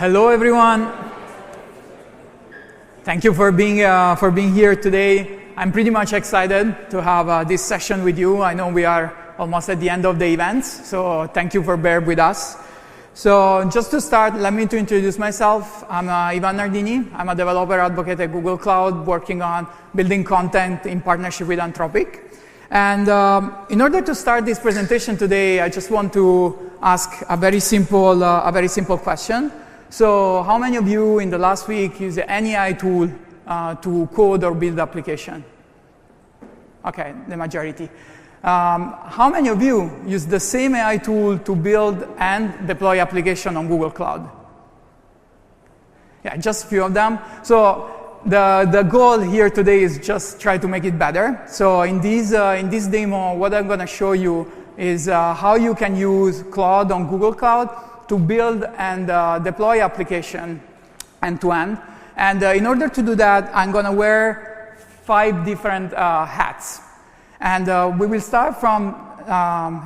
Hello, everyone. Thank you for being here today. I'm pretty much excited to have this session with you. I know we are almost at the end of the event, so thank you for bearing with us. So just to start, let me introduce myself. I'm Ivan Nardini. I'm a developer advocate at Google Cloud, working on building content in partnership with Anthropic. And in order to start this presentation today, I just want to ask a very simple question. So how many of you in the last week used any AI tool to code or build application? Okay, the majority. How many of you use the same AI tool to build and deploy application on Google Cloud? Yeah, just a few of them. So the goal here today is just try to make it better. So in this demo, what I'm going to show you is how you can use Claude on Google Cloud to build and deploy application end-to-end. And in order to do that, I'm going to wear 5 different hats. And we will start from,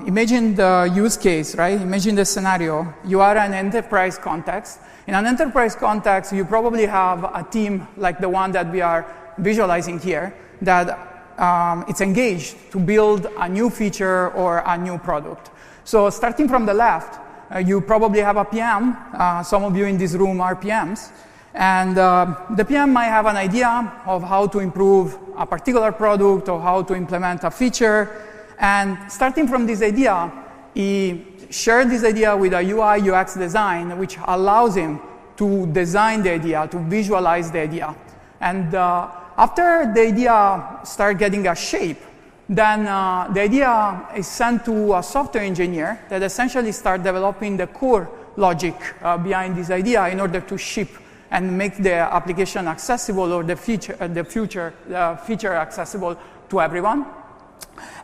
imagine the use case, right? Imagine the scenario. You are in an enterprise context. In an enterprise context, you probably have a team like the one that we are visualizing here that it's engaged to build a new feature or a new product. So starting from the left, you probably have a PM. Some of you in this room are PMs. And the PM might have an idea of how to improve a particular product or how to implement a feature. And starting from this idea, he shared this idea with a UI UX design, which allows him to design the idea, to visualize the idea. And after the idea starts getting a shape, then the idea is sent to a software engineer that essentially starts developing the core logic behind this idea in order to ship and make the application accessible or the feature accessible to everyone.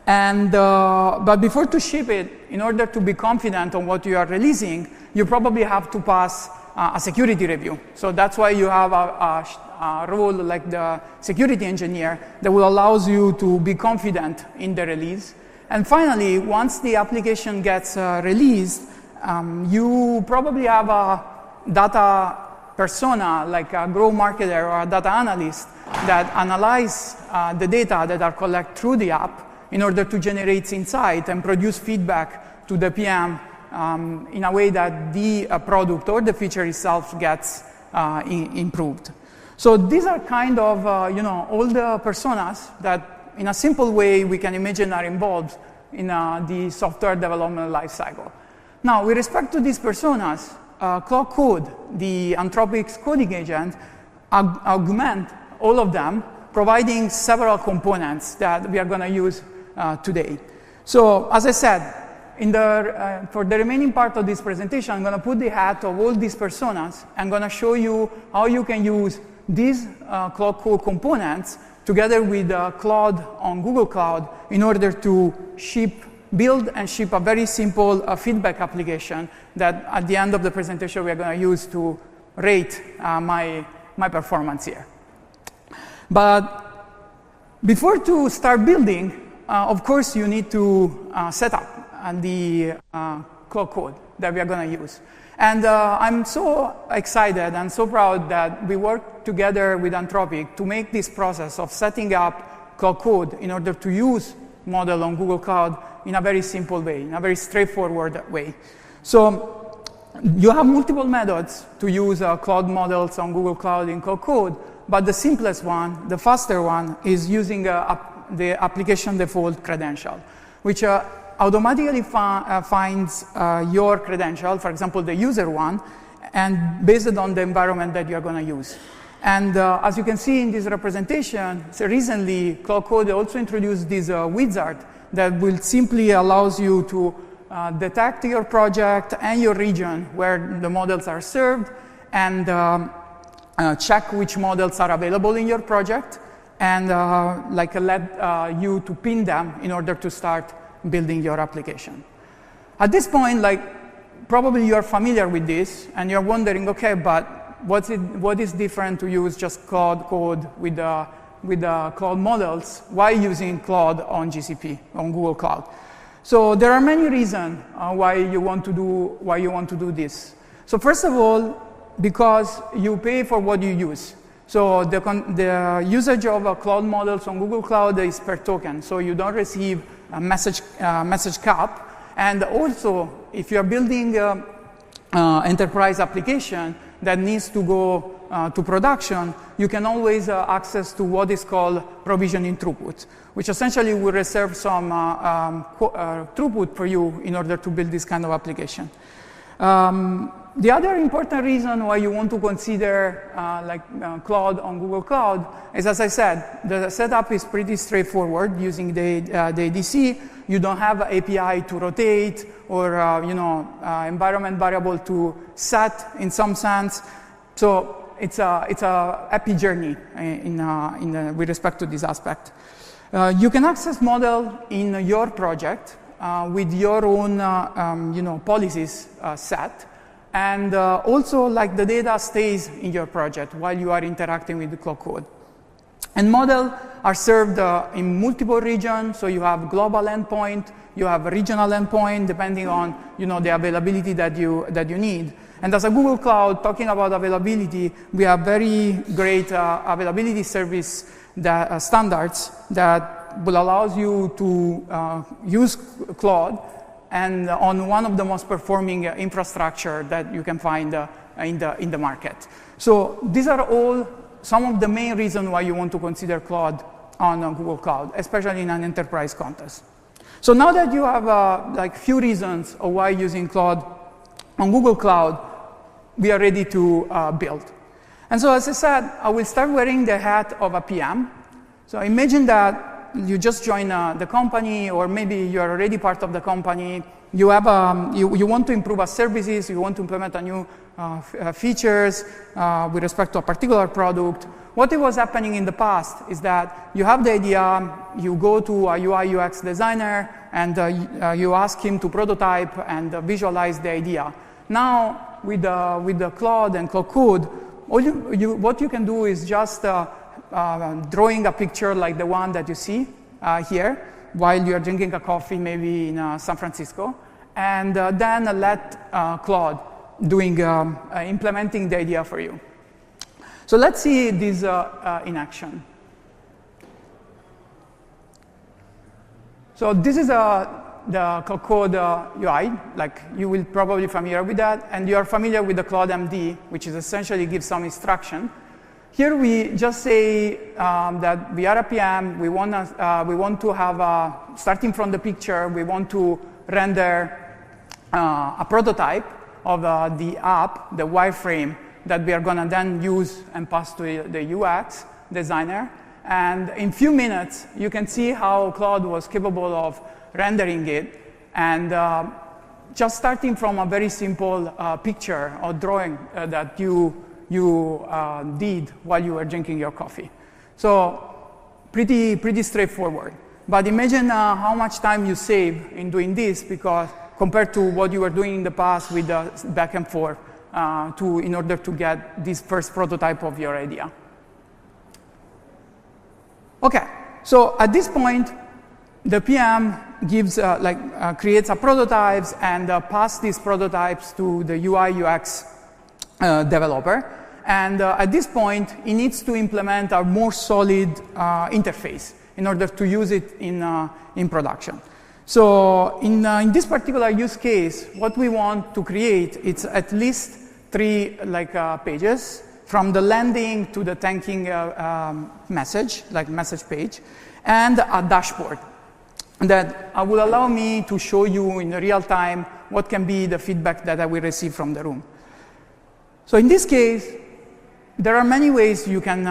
And but before to ship it, in order to be confident on what you are releasing, you probably have to pass a security review. So that's why you have a role like the security engineer that will allows you to be confident in the release. And finally, once the application gets released, you probably have a data persona, like a growth marketer or a data analyst, that analyze the data that are collected through the app in order to generate insight and produce feedback to the PM in a way that the product or the feature itself gets improved. So these are kind of all the personas that, in a simple way, we can imagine are involved in the software development lifecycle. Now, with respect to these personas, Claude Code, the Anthropic's coding agent, augment all of them, providing several components that we are going to use today. So, as I said, for the remaining part of this presentation, I'm going to put the hat of all these personas. I'm going to show you how you can use these Claude Code components together with Claude on Google Cloud in order to build and ship a very simple feedback application that at the end of the presentation we are going to use to rate my performance here. But before to start building, of course you need to set up the Claude Code that we are going to use. And I'm so excited and so proud that we worked together with Anthropic to make this process of setting up Claude Code in order to use model on Google Cloud in a very simple way, in a very straightforward way. So you have multiple methods to use Claude models on Google Cloud in Claude Code, but the simplest one, the faster one, is using the application default credential, which automatically finds your credential, for example, the user one, and based on the environment that you're going to use. And as you can see in this representation, so recently Claude Code also introduced this wizard that will simply allows you to detect your project and your region where the models are served, and check which models are available in your project, and let you to pin them in order to start building your application. At this point, probably you're familiar with this, and you're wondering, okay, but what is different to use just Claude Code with Cloud models? Why using Claude on GCP, on Google Cloud? So there are many reasons why you want to do this. So first of all, because you pay for what you use. So the usage of cloud models on Google Cloud is per token, so you don't receive a message cap. And also, if you're building an enterprise application that needs to go to production, you can always access to what is called provisioning throughput, which essentially will reserve some throughput for you in order to build this kind of application. The other important reason why you want to consider Claude on Google Cloud is, as I said, the setup is pretty straightforward using the ADC. You don't have an API to rotate or environment variable to set in some sense. So it's a happy journey with respect to this aspect. You can access model in your project with your own policies set. And also, like, the data stays in your project while you are interacting with the Claude Code. And models are served in multiple regions, so you have global endpoint, you have a regional endpoint, depending on the availability that you need. And as a Google Cloud, talking about availability, we have very great availability service standards that will allow you to use Claude and on one of the most performing infrastructure that you can find in the market. So these are all some of the main reasons why you want to consider Claude on Google Cloud, especially in an enterprise context. So now that you have few reasons of why using Claude on Google Cloud, we are ready to build. And so, as I said, I will start wearing the hat of a PM. So imagine that you just join the company, or maybe you're already part of the company. You have you want to improve our services. You want to implement a new features with respect to a particular product. What was happening in the past is that you have the idea, you go to a UI UX designer, and you ask him to prototype and visualize the idea. Now, with the Claude and Claude Code, what you can do is just drawing a picture like the one that you see here while you're drinking a coffee maybe in San Francisco, and then let Claude implementing the idea for you. So let's see this in action. So this is the Claude Code UI, like you will probably be familiar with that, and you are familiar with the Claude MD, which is essentially gives some instruction. Here we just say that we are a PM, we want to have, starting from the picture, we want to render a prototype of the app, the wireframe, that we are going to then use and pass to the UX designer. And in few minutes, you can see how Claude was capable of rendering it, and just starting from a very simple picture or drawing that you did while you were drinking your coffee. So pretty straightforward. But imagine how much time you save in doing this, because compared to what you were doing in the past with the back and forth in order to get this first prototype of your idea. Okay, so at this point, the PM gives creates a prototypes and pass these prototypes to the UI UX developer. And at this point, he needs to implement a more solid interface in order to use it in production. So in this particular use case, what we want to create, it's at least 3 pages, from the landing to the thanking message page, and a dashboard that will allow me to show you in real time what can be the feedback that I will receive from the room. So in this case, there are many ways you can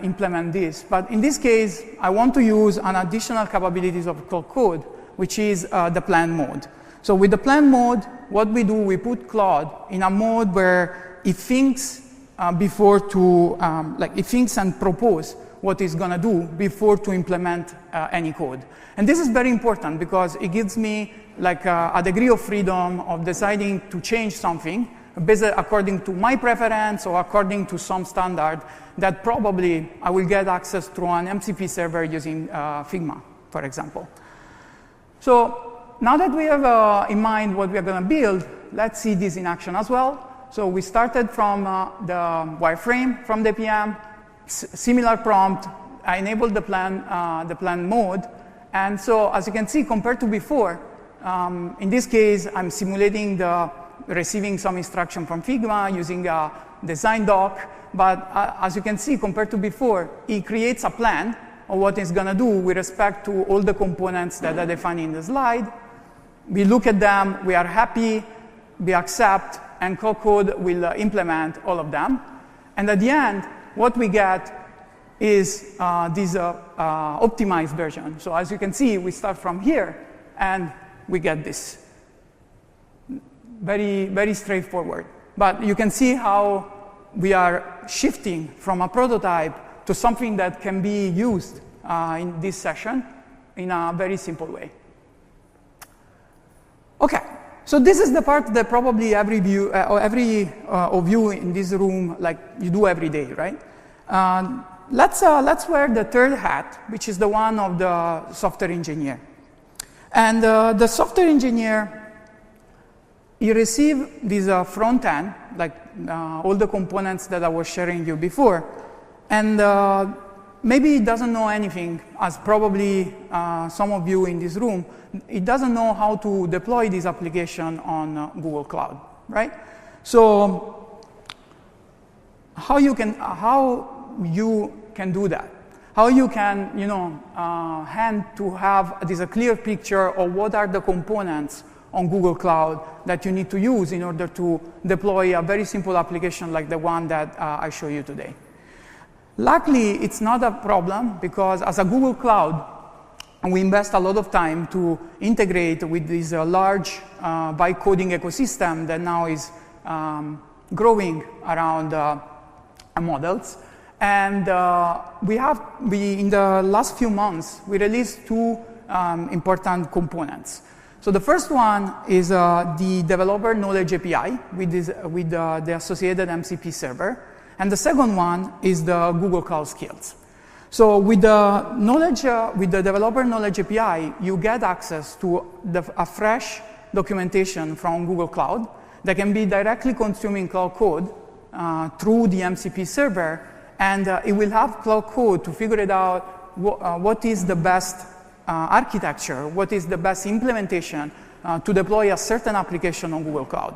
implement this, but in this case, I want to use an additional capabilities of Claude Code, which is the plan mode. So with the plan mode, what we do, we put Claude in a mode where it thinks it thinks and propose what it's going to do before to implement any code. And this is very important because it gives me a degree of freedom of deciding to change something based according to my preference or according to some standard that probably I will get access through an MCP server using Figma, for example. So now that we have in mind what we are going to build, let's see this in action as well. So we started from the wireframe from the PM, similar prompt. I enabled the plan mode. And so as you can see, compared to before, in this case, I'm simulating receiving some instruction from Figma using a design doc. But as you can see, compared to before, it creates a plan of what it's going to do with respect to all the components that are defined in the slide. We look at them, we are happy, we accept, and Claude Code will implement all of them. And at the end, what we get is this optimized version. So as you can see, we start from here, and we get this. Very, very straightforward. But you can see how we are shifting from a prototype to something that can be used in this session in a very simple way. Okay, so this is the part that probably every of you in this room, like you do every day, right? Let's wear the third hat, which is the one of the software engineer. And the software engineer, he received this front end, like all the components that I was sharing you before, and maybe he doesn't know anything, as probably some of you in this room, he doesn't know how to deploy this application on Google Cloud, right? So how you can do that? How you can, have this a clear picture of what are the components on Google Cloud that you need to use in order to deploy a very simple application like the one that I show you today. Luckily, it's not a problem because as a Google Cloud, we invest a lot of time to integrate with this large vibe coding ecosystem that now is growing around models. And in the last few months, we released two important components. So the first one is the developer knowledge API with the associated MCP server. And the second one is the Google Cloud Skills. So with the developer knowledge API, you get access to a fresh documentation from Google Cloud that can be directly consuming Claude Code through the MCP server, and it will have Claude Code to figure it out what is the best architecture, what is the best implementation to deploy a certain application on Google Cloud.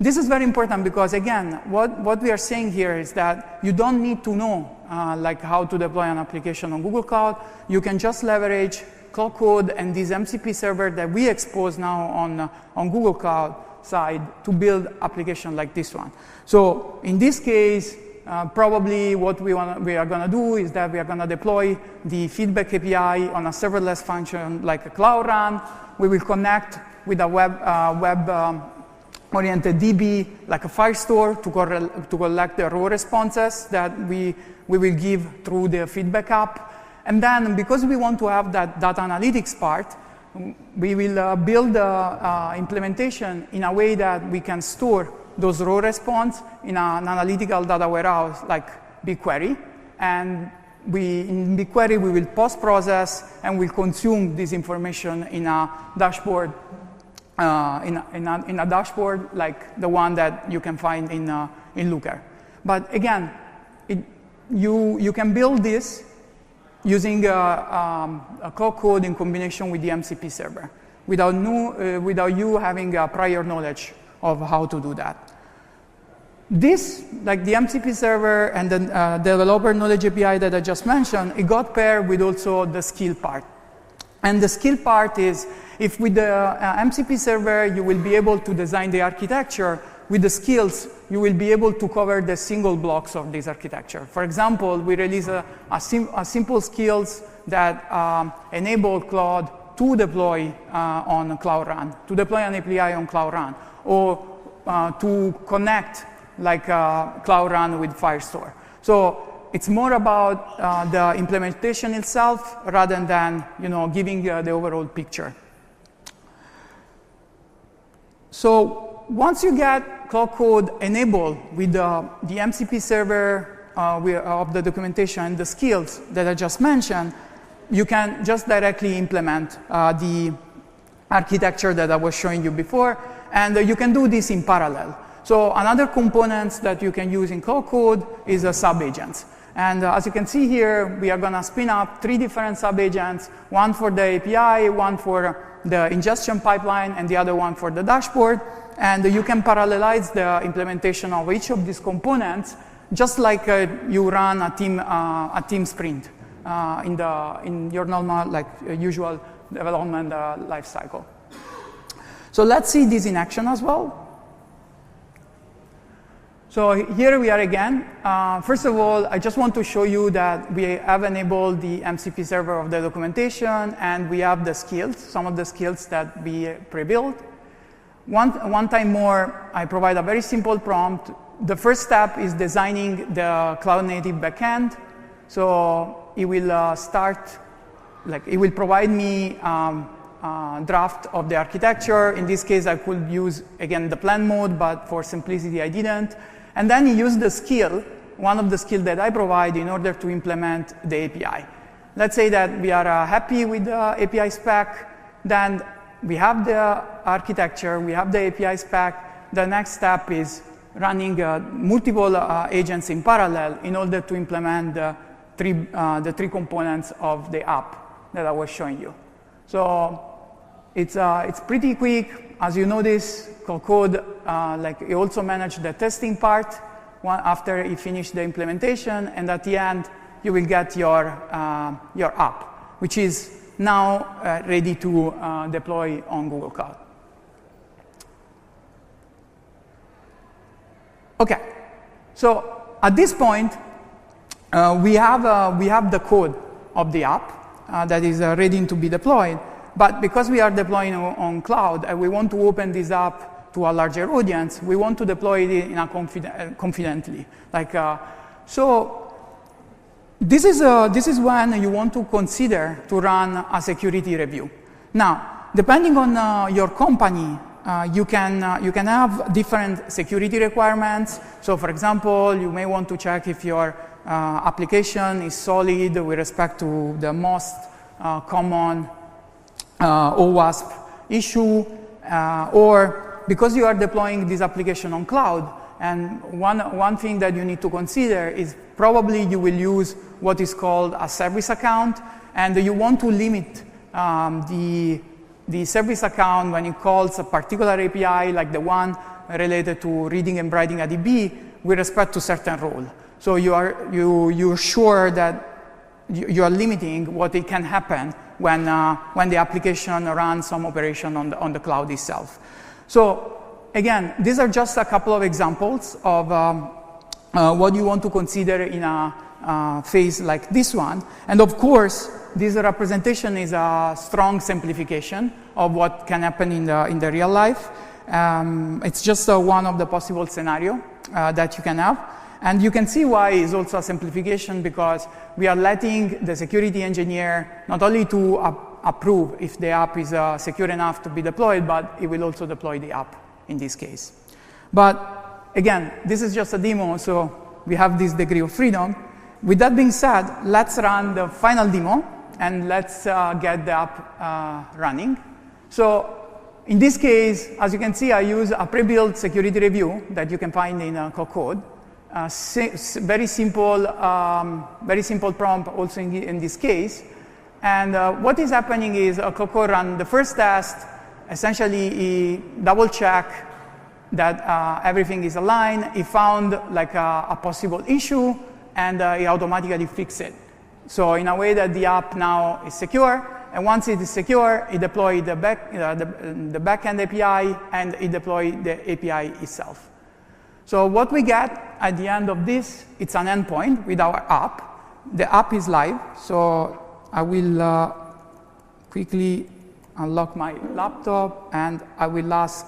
This is very important because, again, what we are saying here is that you don't need to know like how to deploy an application on Google Cloud. You can just leverage Claude Code and this MCP server that we expose now on Google Cloud side to build application like this one. So in this case, probably what we are going to do is that we are going to deploy the feedback API on a serverless function like a Cloud Run. We will connect with a web-oriented DB like a Firestore to collect the raw responses that we will give through the feedback app. And then because we want to have that data analytics part, we will build the implementation in a way that we can store those raw response in an analytical data warehouse like BigQuery. And in BigQuery, we will post-process and we'll consume this information in a dashboard, in a dashboard like the one that you can find in Looker. But again, you can build this using a Claude Code in combination with the MCP server without you having prior knowledge of how to do that. This, like the MCP server and the developer knowledge API that I just mentioned, it got paired with also the skill part. And the skill part is, if with the MCP server you will be able to design the architecture, with the skills you will be able to cover the single blocks of this architecture. For example, we release a simple skills that enable Claude to deploy on Cloud Run, to deploy an API on Cloud Run, or to connect like Cloud Run with Firestore. So it's more about the implementation itself rather than giving the overall picture. So once you get Claude Code enabled with the MCP server of the documentation and the skills that I just mentioned, you can just directly implement the architecture that I was showing you before, and you can do this in parallel. So another component that you can use in Cloud Code is a sub-agents. And as you can see here, we are going to spin up 3 different sub-agents, one for the API, one for the ingestion pipeline, and the other one for the dashboard. And you can parallelize the implementation of each of these components, just like you run a team sprint in your normal, usual development life cycle. So let's see this in action as well. So here we are again. First of all, I just want to show you that we have enabled the MCP server of the documentation, and we have the skills, some of the skills that we pre-built. One time more, I provide a very simple prompt. The first step is designing the cloud-native backend. So it will it will provide me draft of the architecture. In this case, I could use, again, the plan mode, but for simplicity, I didn't. And then use the skill, one of the skills that I provide in order to implement the API. Let's say that we are happy with the API spec, then we have the architecture, we have the API spec. The next step is running multiple agents in parallel in order to implement the three components of the app that I was showing you. So it's pretty quick. As you notice, Cloud Code it also managed the testing part after you finish the implementation, and at the end you will get your app, which is now ready to deploy on Google Cloud. Okay, so at this point we have the code of the app that is ready to be deployed. But because we are deploying on cloud and we want to open this up to a larger audience, we want to deploy it in a confidently. So this is when you want to consider to run a security review. Now, depending on your company, you can have different security requirements. So, for example, you may want to check if your application is solid with respect to the most common OWASP issue, or because you are deploying this application on cloud, and one thing that you need to consider is probably you will use what is called a service account, and you want to limit the service account when it calls a particular API, like the one related to reading and writing a DB, with respect to certain role. So you're sure that you are limiting what it can happen when the application runs some operation on the cloud itself. So again, these are just a couple of examples of what you want to consider in a phase like this one. And of course, this representation is a strong simplification of what can happen in the real life. It's just one of the possible scenarios that you can have. And you can see why it's also a simplification, because we are letting the security engineer not only to approve if the app is secure enough to be deployed, but it will also deploy the app in this case. But again, this is just a demo, so we have this degree of freedom. With that being said, let's run the final demo, and let's get the app running. So in this case, as you can see, I use a pre-built security review that you can find in Cloud Code. Very simple prompt also in this case. And what is happening is Cloud Code run the first test. Essentially, he double-check that everything is aligned. He found a possible issue, and he automatically fixed it. So in a way that the app now is secure. And once it is secure, it deploys the backend API, and it deploys the API itself. So what we get at the end of this, it's an endpoint with our app. The app is live, so I will quickly unlock my laptop, and I will ask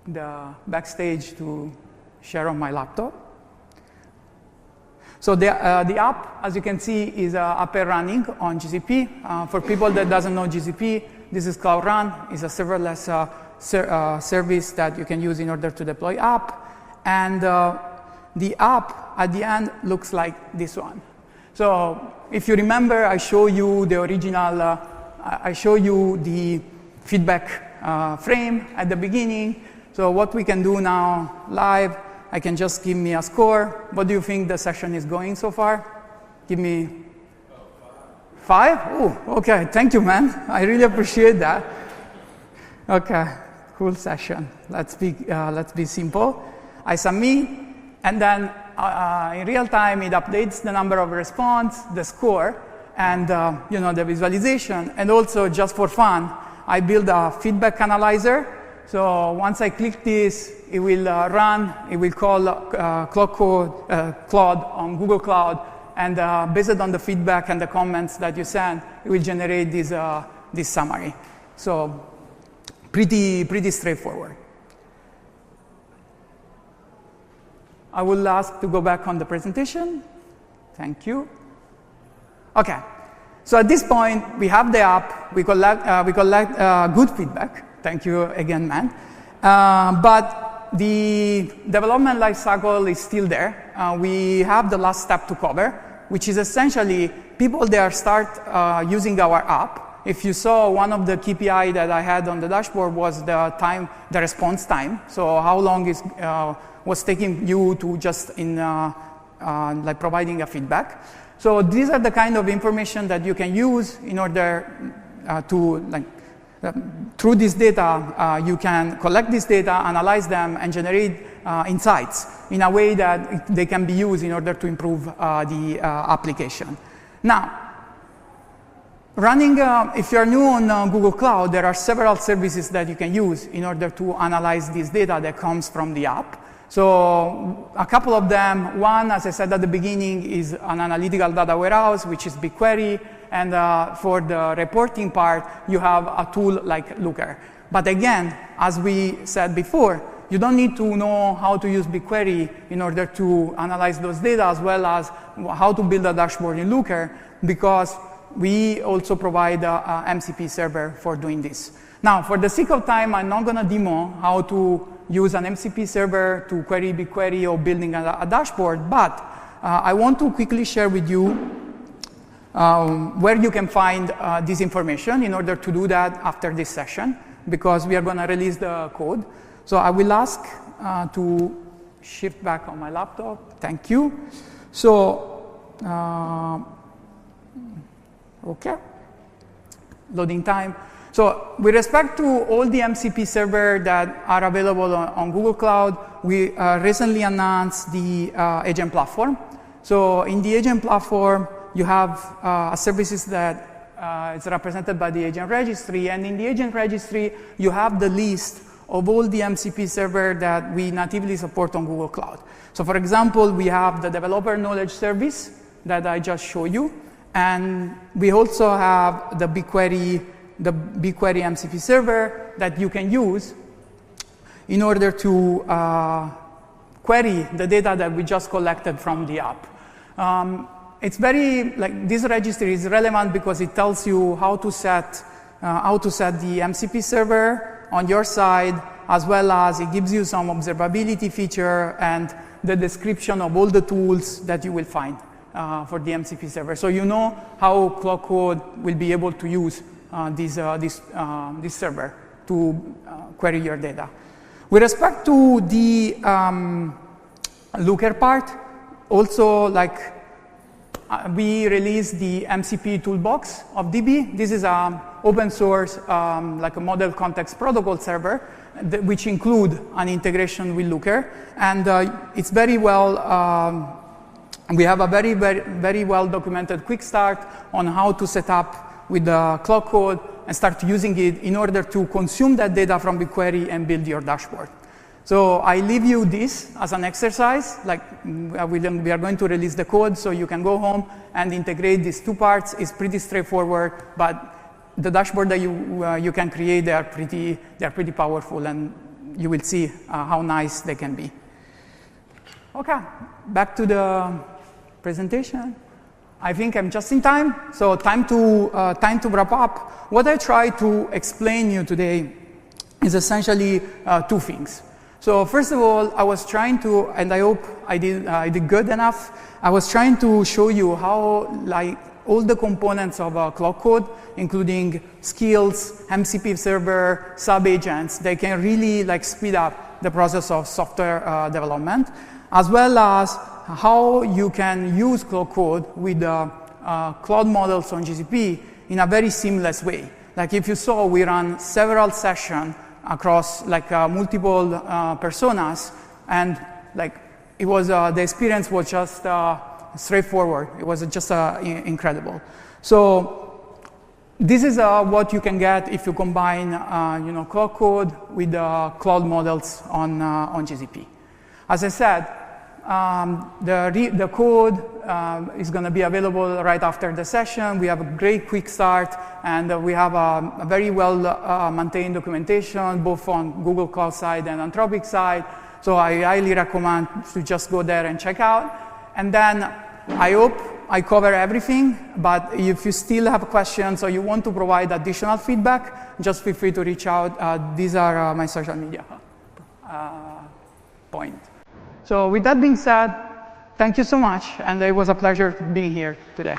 the backstage to share on my laptop. So the app, as you can see, is up and running on GCP. For people that doesn't know GCP, this is Cloud Run. It's a serverless service that you can use in order to deploy app. And the app at the end looks like this one. So if you remember, I show you the original, I show you the feedback frame at the beginning. So what we can do now live, I can just give me a score. What do you think the session is going so far? Give me 5? Oh, okay. Thank you, man. I really appreciate that. Okay, cool session. Let's be simple. I submit, and then in real time it updates the number of response, the score, and the visualization. And also, just for fun, I build a feedback analyzer. So once I click this, it will run. It will call Claude on Google Cloud, and based on the feedback and the comments that you send, it will generate this summary. So pretty straightforward. I will ask to go back on the presentation. Thank you. Okay. So at this point, we have the app. We collect good feedback. Thank you again, man. But the development lifecycle is still there. We have the last step to cover, which is essentially people there start using our app. If you saw, one of the KPI that I had on the dashboard was the response time. So how long was taking you to just like providing a feedback. So these are the kind of information that you can use in order to through this data, you can collect this data, analyze them, and generate insights in a way that they can be used in order to improve the application. Now, if you're new on Google Cloud, there are several services that you can use in order to analyze this data that comes from the app. So a couple of them, one, as I said at the beginning, is an analytical data warehouse, which is BigQuery. And for the reporting part, you have a tool like Looker. But again, as we said before, you don't need to know how to use BigQuery in order to analyze those data, as well as how to build a dashboard in Looker, because we also provide a MCP server for doing this. Now, for the sake of time, I'm not going to demo how to use an MCP server to query BigQuery or building a dashboard, but I want to quickly share with you where you can find this information in order to do that after this session, because we are going to release the code. So I will ask to shift back on my laptop. Thank you. So, okay. Loading time. So with respect to all the MCP servers that are available on Google Cloud, we recently announced the agent platform. So in the agent platform, you have services that is represented by the agent registry. And in the agent registry, you have the list of all the MCP servers that we natively support on Google Cloud. So for example, we have the developer knowledge service that I just showed you. And we also have the BigQuery MCP server that you can use in order to query the data that we just collected from the app. It's this registry is relevant because it tells you how to set the MCP server on your side, as well as it gives you some observability feature and the description of all the tools that you will find for the MCP server. So you know how Claude Code will be able to use this server to query your data. With respect to the Looker part, also we released the MCP toolbox of DB. This is an open source, like a model context protocol server, which include an integration with Looker, and it's very well. We have a very well documented quick start on how to set up with the Claude Code and start using it in order to consume that data from BigQuery and build your dashboard. So I leave you this as an exercise. We are going to release the code, so you can go home and integrate these two parts. It's pretty straightforward, but the dashboard that you can create, they are pretty powerful, and you will see how nice they can be. Okay, back to the presentation. I think I'm just in time, so time to wrap up. What I try to explain you today is essentially two things. So first of all, I was trying to, and I hope I did good enough. I was trying to show you how all the components of Claude Code, including skills, MCP server, sub-agents. They can really speed up the process of software development, as well as how you can use Claude Code with cloud models on GCP in a very seamless way. If you saw, we ran several sessions across multiple personas, and it was the experience was just straightforward. It was just incredible. So this is what you can get if you combine Claude Code with cloud models on GCP. As I said, the code is going to be available right after the session. We have a great quick start, and we have a very well maintained documentation, both on Google Cloud side and Anthropic side. So I highly recommend to just go there and check out. And then I hope I cover everything, but if you still have questions or you want to provide additional feedback, just feel free to reach out. These are my social media points. So with that being said, thank you so much, and it was a pleasure being here today.